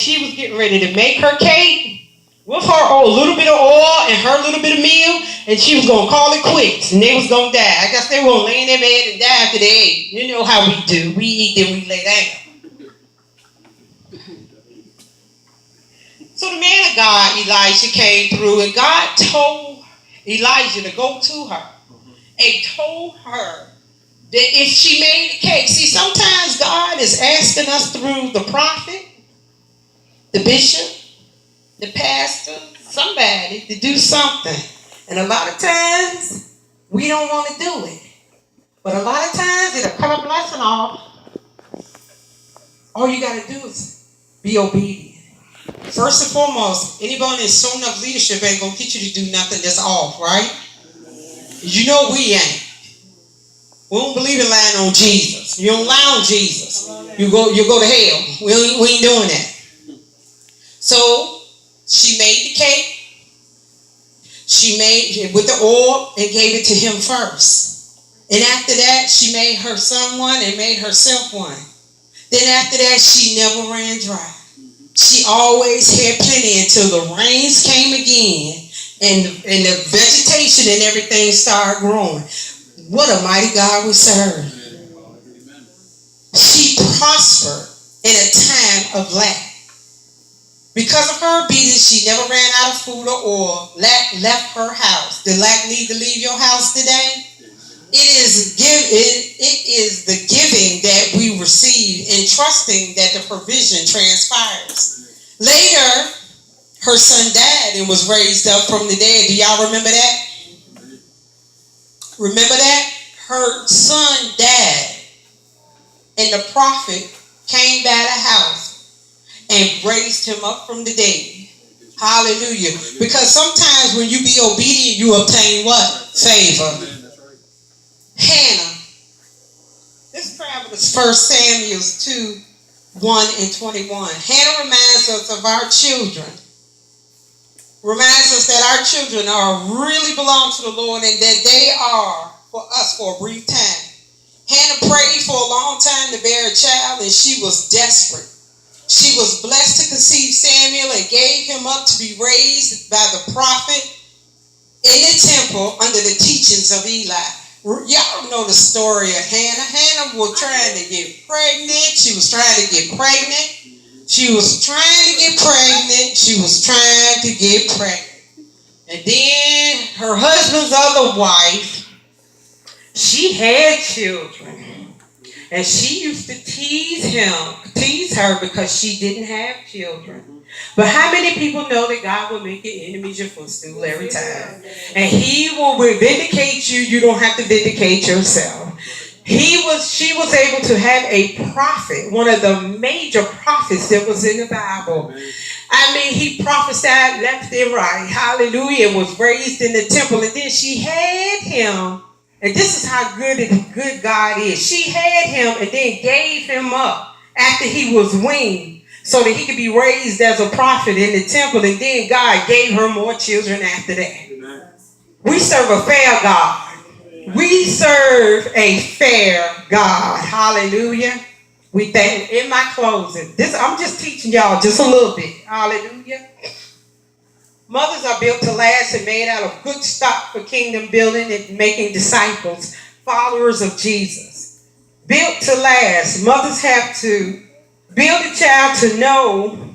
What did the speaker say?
She was getting ready to make her cake with her little bit of oil and her little bit of meal, and she was going to call it quits, and they was going to die. I guess they were going to lay in their bed and die after they ate. You know how we do. We eat, then we lay down. So the man of God, Elijah, came through, and God told Elijah to go to her and told her that if she made a cake, see, sometimes God is asking us through the prophet, the bishop, the pastor, somebody to do something. And a lot of times, we don't want to do it. But a lot of times, it'll cut a blessing off. All you got to do is be obedient. First and foremost, anybody that's shown enough leadership ain't going to get you to do nothing that's off, right? You know we ain't. We don't believe in lying on Jesus. You don't lie on Jesus. You go to hell. We ain't doing that. So she made the cake. She made it with the oil and gave it to him first. And after that, she made her son one and made herself one. Then after that, she never ran dry. She always had plenty until the rains came again and the vegetation and everything started growing. What a mighty God we serve. She prospered in a time of lack. Because of her obedience, she never ran out of food or oil. Lack left her house. Did lack need to leave your house today? It is the giving that we receive and trusting that the provision transpires. Later, her son died and was raised up from the dead. Do y'all remember that? Remember that? Her son died, and the prophet came by the house and raised him up from the dead. Hallelujah. Because sometimes when you be obedient, you obtain what? Favor. Hannah. This parable is 1 Samuel 2:1-21. Hannah reminds us of our children. Reminds us that our children really belong to the Lord and that they are for us for a brief time. Hannah prayed for a long time to bear a child, and she was desperate. She was blessed to conceive Samuel and gave him up to be raised by the prophet in the temple under the teachings of Eli. Y'all know the story of Hannah. Hannah was trying to get pregnant. She was trying to get pregnant. She was trying to get pregnant. She was trying to get pregnant. And then her husband's other wife, she had children. And she used to tease her because she didn't have children. But how many people know that God will make your enemies your footstool every time? And he will vindicate you. You don't have to vindicate yourself. She was able to have a prophet, one of the major prophets that was in the Bible. I mean, he prophesied left and right. Hallelujah. And was raised in the temple. And then she had him. And this is how good God is. She had him and then gave him up after he was weaned so that he could be raised as a prophet in the temple. And then God gave her more children after that. Amen. We serve a fair God. We serve a fair God. Hallelujah. We thank in my closing. I'm just teaching y'all just a little bit. Hallelujah. Mothers are built to last and made out of good stock for kingdom building and making disciples, followers of Jesus. Built to last. Mothers have to build a child to know